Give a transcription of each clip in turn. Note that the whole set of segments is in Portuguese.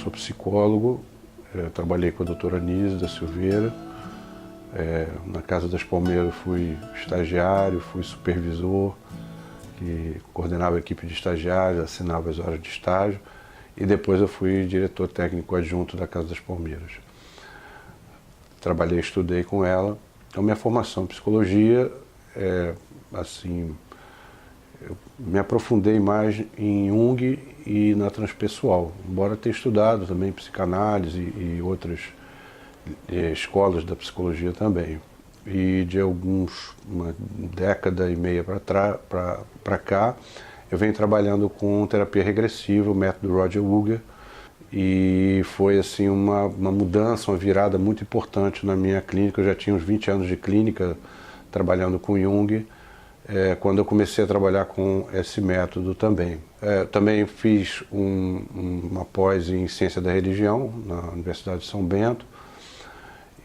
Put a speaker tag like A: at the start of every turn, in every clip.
A: sou psicólogo, trabalhei com a doutora Anísio da Silveira. Na Casa das Palmeiras fui estagiário, fui supervisor, que coordenava a equipe de estagiários, assinava as horas de estágio, e depois eu fui diretor técnico adjunto da Casa das Palmeiras. Trabalhei, estudei com ela. Então, minha formação em psicologia, eu me aprofundei mais em Jung e na transpessoal, embora tenha estudado também psicanálise e outras escolas da psicologia também. E de uma década e meia para cá, eu venho trabalhando com terapia regressiva, o método Roger Wilger, e foi assim uma mudança, uma virada muito importante na minha clínica. Eu já tinha uns 20 anos de clínica trabalhando com Jung, quando eu comecei a trabalhar com esse método também. Também fiz uma pós em Ciência da Religião na Universidade de São Bento,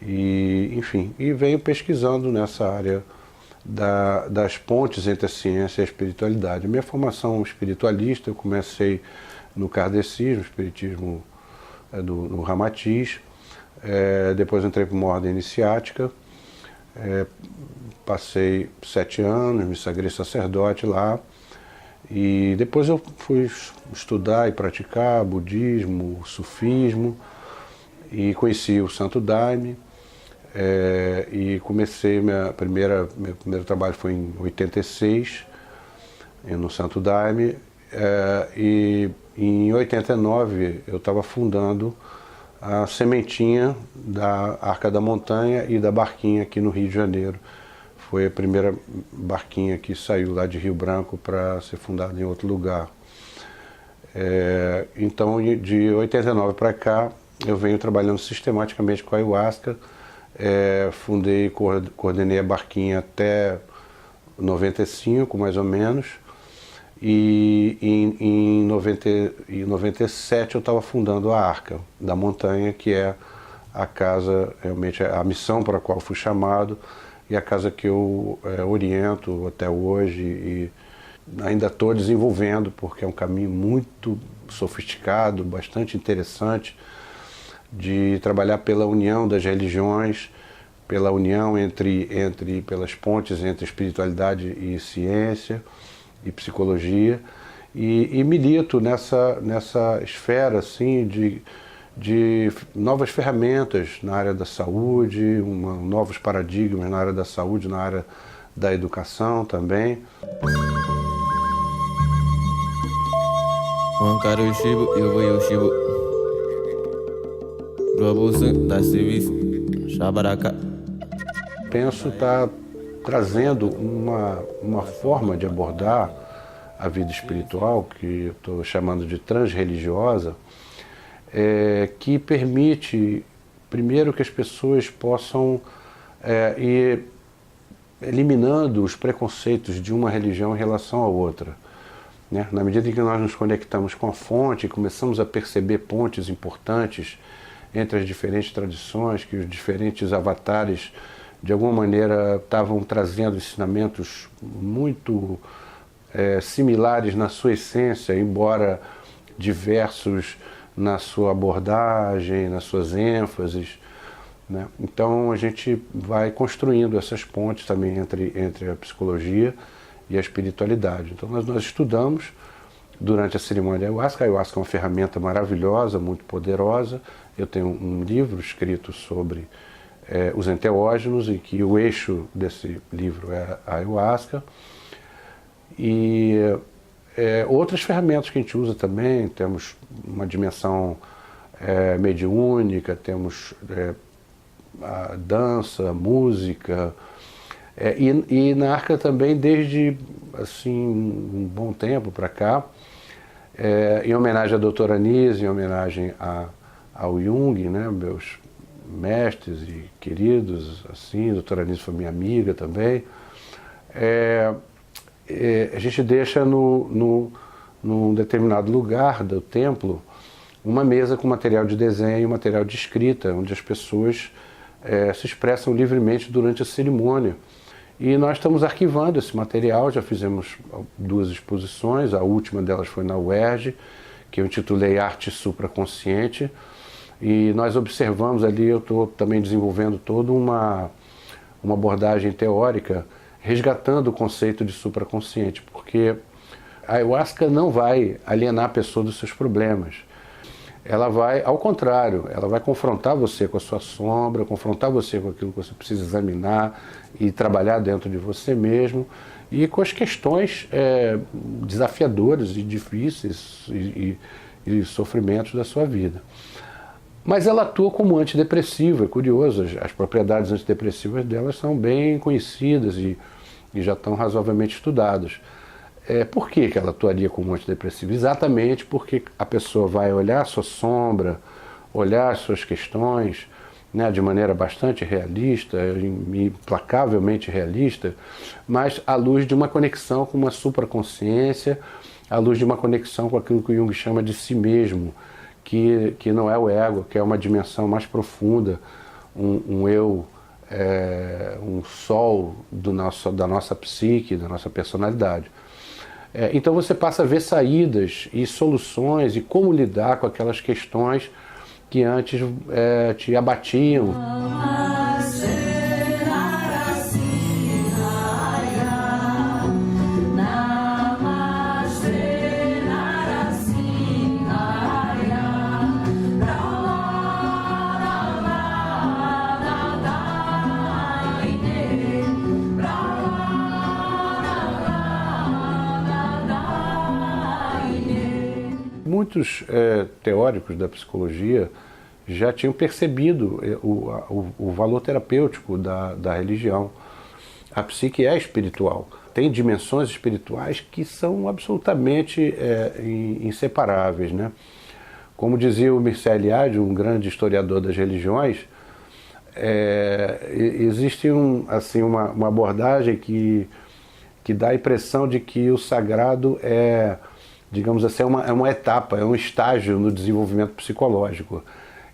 A: e, enfim, venho pesquisando nessa área das pontes entre a ciência e a espiritualidade. Minha formação espiritualista, eu comecei no kardecismo, espiritismo no Ramatiz, depois entrei para uma ordem iniciática, passei 7 anos, me sagrei sacerdote lá, e depois eu fui estudar e praticar budismo, sufismo, e conheci o Santo Daime, e comecei, meu primeiro trabalho foi em 86, no Santo Daime, e em 89 eu estava fundando a sementinha da Arca da Montanha e da Barquinha aqui no Rio de Janeiro. Foi a primeira barquinha que saiu lá de Rio Branco para ser fundada em outro lugar. Então, de 89 para cá, eu venho trabalhando sistematicamente com a ayahuasca. Fundei e coordenei a barquinha até 95, mais ou menos. E em 97 eu estava fundando a Arca da Montanha, que é a casa, realmente a missão para a qual fui chamado, e a casa que eu oriento até hoje e ainda estou desenvolvendo, porque é um caminho muito sofisticado, bastante interessante, de trabalhar pela união das religiões, pela união pelas pontes entre espiritualidade e ciência e psicologia, e milito nessa esfera assim de novas ferramentas na área da saúde, novos paradigmas na área da saúde, na área da educação também. Penso estar trazendo uma forma de abordar a vida espiritual, que eu estou chamando de transreligiosa, que permite, primeiro, que as pessoas possam ir eliminando os preconceitos de uma religião em relação à outra, né? Na medida em que nós nos conectamos com a fonte, começamos a perceber pontes importantes entre as diferentes tradições, que os diferentes avatares, de alguma maneira, estavam trazendo ensinamentos muito similares na sua essência, embora diversos na sua abordagem, nas suas ênfases, né? Então a gente vai construindo essas pontes também entre a psicologia e a espiritualidade. Então nós estudamos durante a cerimônia da ayahuasca. A ayahuasca é uma ferramenta maravilhosa, muito poderosa. Eu tenho um livro escrito sobre os enteógenos, em que o eixo desse livro é a ayahuasca. E outras ferramentas que a gente usa também, temos uma dimensão mediúnica, temos a dança, a música, e na Arca também, desde assim, um bom tempo para cá, em homenagem à doutora Anísio, em homenagem ao Jung, né, meus mestres e queridos, assim, a doutora Anísio foi minha amiga também, a gente deixa num determinado lugar do templo uma mesa com material de desenho, material de escrita, onde as pessoas se expressam livremente durante a cerimônia. E nós estamos arquivando esse material, já fizemos 2 exposições, a última delas foi na UERJ, que eu intitulei Arte Supraconsciente, e nós observamos ali, eu estou também desenvolvendo toda uma abordagem teórica, resgatando o conceito de supraconsciente, porque a ayahuasca não vai alienar a pessoa dos seus problemas. Ela vai, ao contrário, ela vai confrontar você com a sua sombra, confrontar você com aquilo que você precisa examinar e trabalhar dentro de você mesmo, e com as questões desafiadoras e difíceis e sofrimentos da sua vida. Mas ela atua como antidepressiva, é curioso, as propriedades antidepressivas delas são bem conhecidas e já estão razoavelmente estudadas. Por que ela atuaria como antidepressiva? Exatamente porque a pessoa vai olhar a sua sombra, olhar as suas questões, né, de maneira bastante realista, implacavelmente realista, mas à luz de uma conexão com uma supraconsciência, à luz de uma conexão com aquilo que o Jung chama de si mesmo, que não é o ego, que é uma dimensão mais profunda, um eu, um sol da nossa psique, da nossa personalidade. Então você passa a ver saídas e soluções e como lidar com aquelas questões que antes te abatiam. Muitos teóricos da psicologia já tinham percebido o valor terapêutico da religião. A psique é espiritual, tem dimensões espirituais que são absolutamente inseparáveis, né? Como dizia o Mircea Eliade, um grande historiador das religiões, existe uma abordagem que dá a impressão de que o sagrado digamos assim, é uma etapa, é um estágio no desenvolvimento psicológico.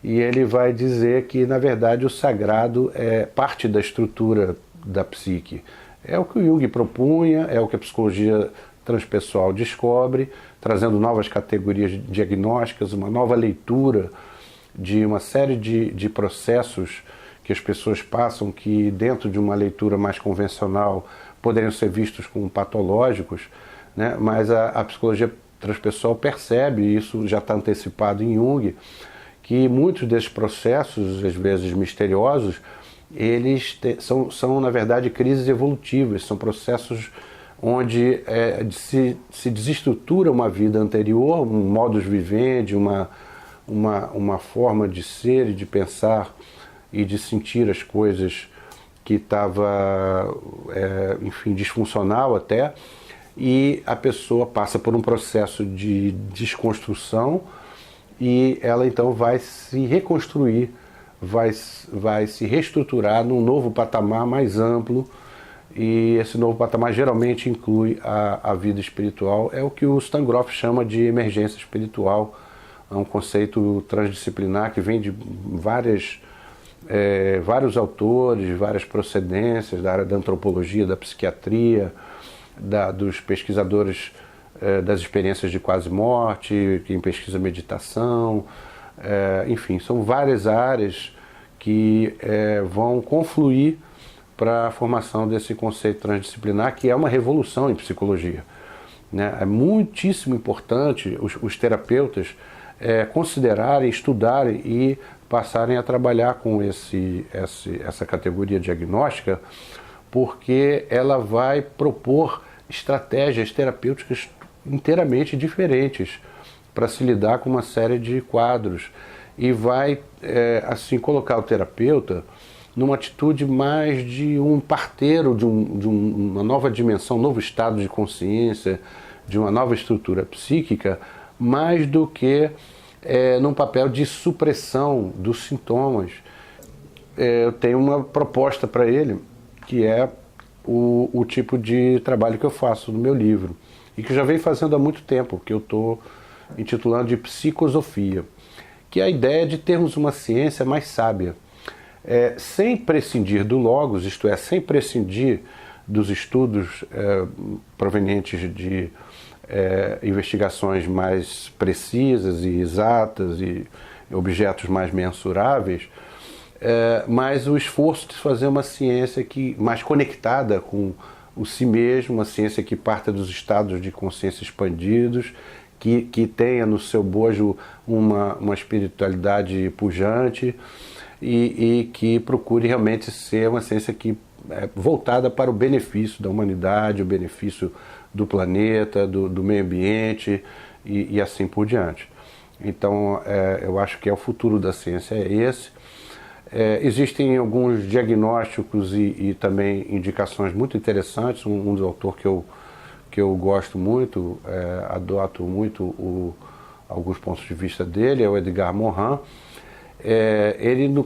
A: E ele vai dizer que, na verdade, o sagrado é parte da estrutura da psique. É o que o Jung propunha, é o que a psicologia transpessoal descobre, trazendo novas categorias diagnósticas, uma nova leitura de uma série de processos que as pessoas passam, que dentro de uma leitura mais convencional poderiam ser vistos como patológicos, né? Mas a psicologia transpessoal percebe, e isso já está antecipado em Jung, que muitos desses processos, às vezes misteriosos, eles são na verdade crises evolutivas, são processos onde se desestrutura uma vida anterior, um modus vivendi, uma forma de ser e de pensar e de sentir as coisas que estava, enfim, disfuncional até, e a pessoa passa por um processo de desconstrução e ela então vai se reconstruir, vai se reestruturar num novo patamar mais amplo, e esse novo patamar geralmente inclui a vida espiritual. É o que o Stan Grof chama de emergência espiritual, é um conceito transdisciplinar que vem de vários autores, várias procedências da área da antropologia, da psiquiatria, dos pesquisadores das experiências de quase morte, quem pesquisa meditação, enfim, são várias áreas que vão confluir para a formação desse conceito transdisciplinar, que é uma revolução em psicologia, né? É muitíssimo importante os terapeutas considerarem, estudarem e passarem a trabalhar com essa categoria diagnóstica, porque ela vai propor estratégias terapêuticas inteiramente diferentes para se lidar com uma série de quadros e vai, assim, colocar o terapeuta numa atitude mais de um parteiro de uma nova dimensão, um novo estado de consciência, de uma nova estrutura psíquica, mais do que num papel de supressão dos sintomas. Eu tenho uma proposta para ele, que é o tipo de trabalho que eu faço no meu livro, e que eu já venho fazendo há muito tempo, que eu estou intitulando de psicosofia, que é a ideia de termos uma ciência mais sábia, sem prescindir do logos, isto é, sem prescindir dos estudos provenientes de investigações mais precisas e exatas e objetos mais mensuráveis, mas o esforço de fazer uma ciência mais conectada com o si mesmo, uma ciência que parta dos estados de consciência expandidos, que tenha no seu bojo uma espiritualidade pujante e que procure realmente ser uma ciência que voltada para o benefício da humanidade, o benefício do planeta, do meio ambiente e assim por diante. Então, eu acho que o futuro da ciência é esse. Existem alguns diagnósticos e também indicações muito interessantes. Um dos autores que eu gosto muito, adoto muito alguns pontos de vista dele, é o Edgar Morin.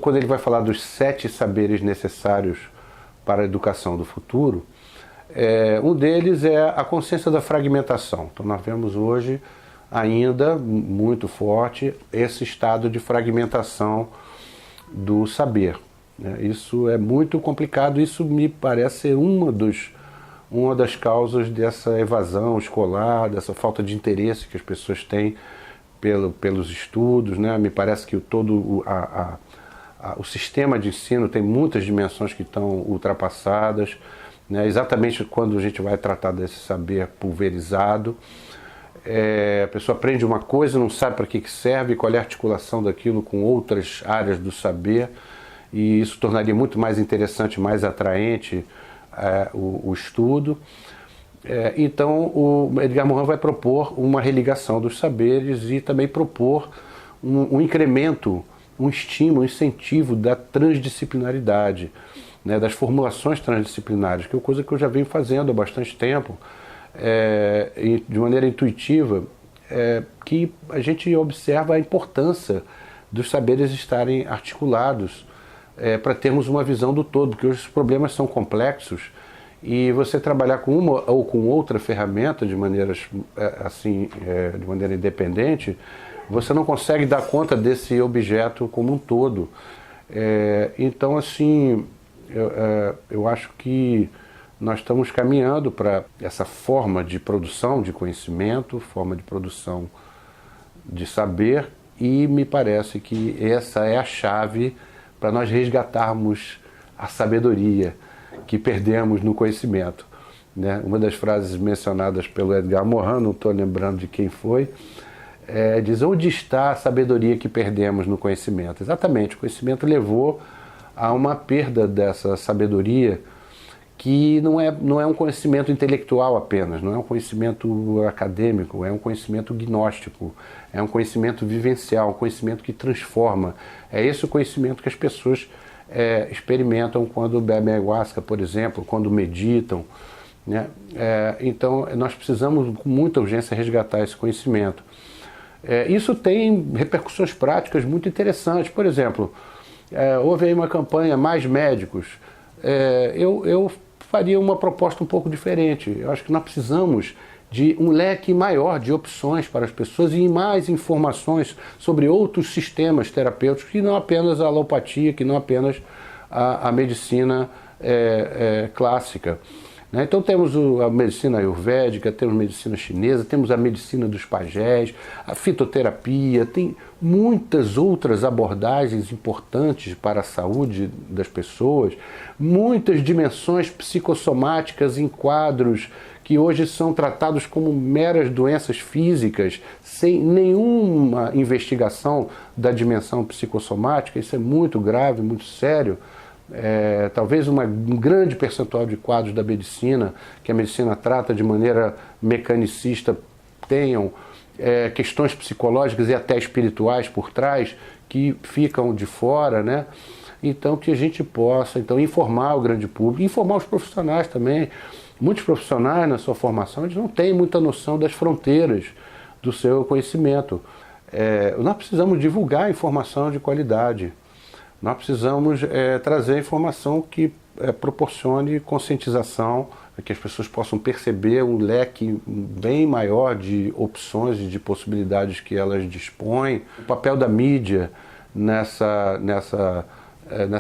A: Quando ele vai falar dos 7 saberes necessários para a educação do futuro, um deles é a consciência da fragmentação. Então nós vemos hoje ainda muito forte esse estado de fragmentação do saber, né? Isso é muito complicado, isso me parece ser uma das causas dessa evasão escolar, dessa falta de interesse que as pessoas têm pelos estudos, né? Me parece que todo o sistema de ensino tem muitas dimensões que estão ultrapassadas, né? Exatamente quando a gente vai tratar desse saber pulverizado, a pessoa aprende uma coisa, não sabe para que serve, qual é a articulação daquilo com outras áreas do saber, e isso tornaria muito mais interessante, mais atraente o estudo. Então o Edgar Morin vai propor uma religação dos saberes e também propor um incremento, um estímulo, um incentivo da transdisciplinaridade, né, das formulações transdisciplinares, que é uma coisa que eu já venho fazendo há bastante tempo, de maneira intuitiva, que a gente observa a importância dos saberes estarem articulados para termos uma visão do todo, porque hoje os problemas são complexos e você trabalhar com uma ou com outra ferramenta de maneira independente, você não consegue dar conta desse objeto como um todo. Então, assim, eu acho que nós estamos caminhando para essa forma de produção de conhecimento, forma de produção de saber, e me parece que essa é a chave para nós resgatarmos a sabedoria que perdemos no conhecimento, né? Uma das frases mencionadas pelo Edgar Morin, não estou lembrando de quem foi, diz: onde está a sabedoria que perdemos no conhecimento? Exatamente, o conhecimento levou a uma perda dessa sabedoria, que não é um conhecimento intelectual apenas, não é um conhecimento acadêmico, é um conhecimento gnóstico, é um conhecimento vivencial, um conhecimento que transforma. É esse o conhecimento que as pessoas experimentam quando bebem ayahuasca, por exemplo, quando meditam, né? Então nós precisamos com muita urgência resgatar esse conhecimento. Isso tem repercussões práticas muito interessantes. Por exemplo, houve aí uma campanha Mais Médicos. Eu faria uma proposta um pouco diferente. Eu acho que nós precisamos de um leque maior de opções para as pessoas e mais informações sobre outros sistemas terapêuticos, que não apenas a alopatia, que não apenas a medicina clássica, né? Então temos a medicina ayurvédica, temos a medicina chinesa, temos a medicina dos pajés, a fitoterapia, tem muitas outras abordagens importantes para a saúde das pessoas, muitas dimensões psicossomáticas em quadros que hoje são tratados como meras doenças físicas, sem nenhuma investigação da dimensão psicossomática. Isso é muito grave, muito sério. Talvez um grande percentual de quadros da medicina, que a medicina trata de maneira mecanicista, tenham questões psicológicas e até espirituais por trás, que ficam de fora, né? Então que a gente possa informar o grande público, informar os profissionais também. Muitos profissionais na sua formação eles não têm muita noção das fronteiras do seu conhecimento. Nós precisamos divulgar informação de qualidade. Nós precisamos trazer informação que proporcione conscientização, que as pessoas possam perceber um leque bem maior de opções e de possibilidades que elas dispõem. O papel da mídia nessa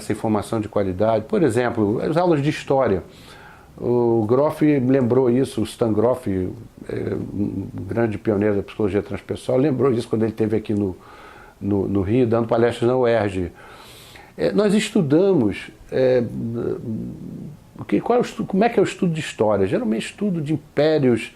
A: informação de qualidade. Por exemplo, as aulas de história. O Groff lembrou isso, o Stan Groff, um grande pioneiro da psicologia transpessoal, lembrou isso quando ele esteve aqui no Rio, dando palestras na UERJ. Nós estudamos, como é que é o estudo de história? Geralmente estudo de impérios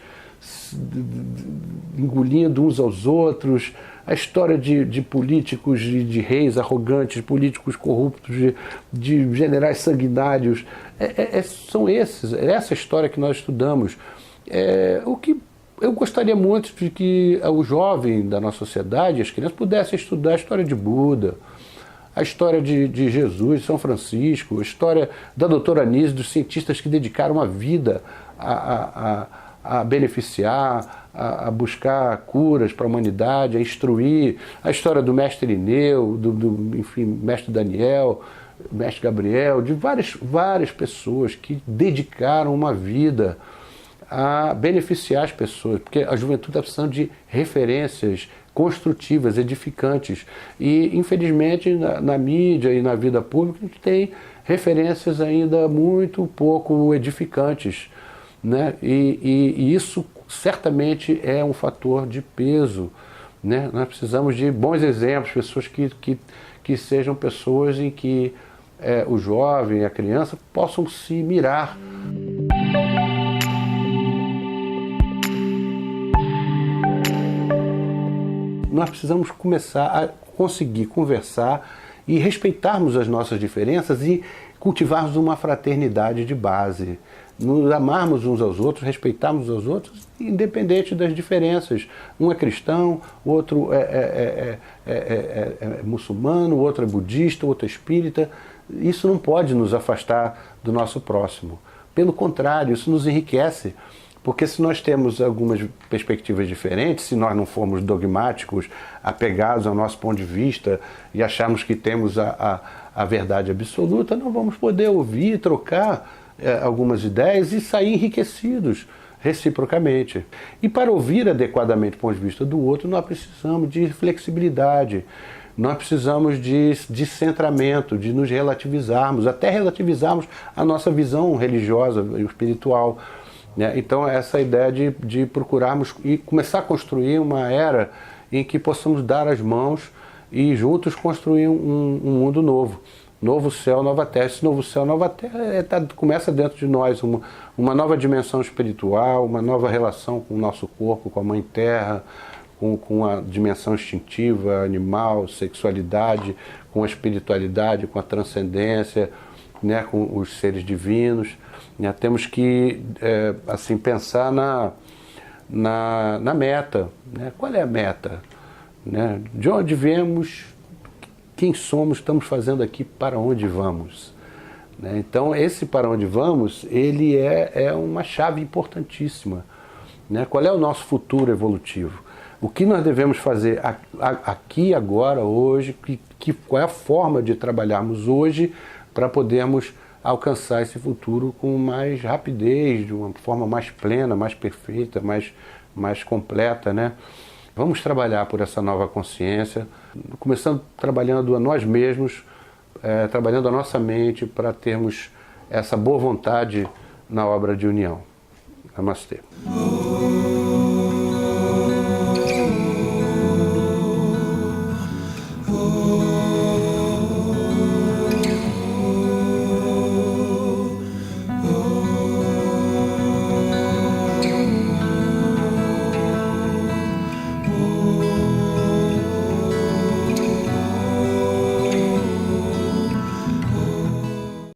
A: engolindo uns aos outros, a história de políticos, de reis arrogantes, políticos corruptos, de generais sanguinários. Essa história que nós estudamos. O que eu gostaria muito de que o jovem da nossa sociedade, as crianças, pudessem estudar a história de Buda, a história de Jesus, de São Francisco, a história da doutora Anísio, dos cientistas que dedicaram a vida a beneficiar, a buscar curas para a humanidade, a instruir, a história do mestre Irineu, enfim, mestre Daniel, mestre Gabriel, de várias pessoas que dedicaram uma vida a beneficiar as pessoas, porque a juventude está precisando de referências construtivas, edificantes. E, infelizmente, na mídia e na vida pública, a gente tem referências ainda muito pouco edificantes, né? E isso certamente é um fator de peso, né? Nós precisamos de bons exemplos, pessoas que sejam pessoas em que o jovem, a criança, possam se mirar. Nós precisamos começar a conseguir conversar e respeitarmos as nossas diferenças e cultivarmos uma fraternidade de base. Nos amarmos uns aos outros, respeitarmos os outros, independente das diferenças. Um é cristão, o outro é muçulmano, o outro é budista, o outro é espírita. Isso não pode nos afastar do nosso próximo. Pelo contrário, isso nos enriquece. Porque se nós temos algumas perspectivas diferentes, se nós não formos dogmáticos, apegados ao nosso ponto de vista e acharmos que temos a verdade absoluta, não vamos poder ouvir, trocar algumas ideias e sair enriquecidos reciprocamente. E para ouvir adequadamente o ponto de vista do outro, nós precisamos de flexibilidade, nós precisamos de centramento, de nos relativizarmos, até relativizarmos a nossa visão religiosa e espiritual. Então, essa ideia de procurarmos e começar a construir uma era em que possamos dar as mãos e juntos construir um mundo novo. Novo céu, nova terra. Esse novo céu, nova terra começa dentro de nós, uma nova dimensão espiritual, uma nova relação com o nosso corpo, com a Mãe Terra, com a dimensão instintiva, animal, sexualidade, com a espiritualidade, com a transcendência, né, com os seres divinos. Temos que assim, pensar na meta. Né? Qual é a meta? Né? De onde viemos, quem somos, estamos fazendo aqui, para onde vamos? Né? Então, esse para onde vamos, ele é uma chave importantíssima. Né? Qual é o nosso futuro evolutivo? O que nós devemos fazer aqui, agora, hoje? Qual é a forma de trabalharmos hoje para podermos alcançar esse futuro com mais rapidez, de uma forma mais plena, mais perfeita, mais completa, né? Vamos trabalhar por essa nova consciência, começando trabalhando a nós mesmos, trabalhando a nossa mente para termos essa boa vontade na obra de união. Namastê.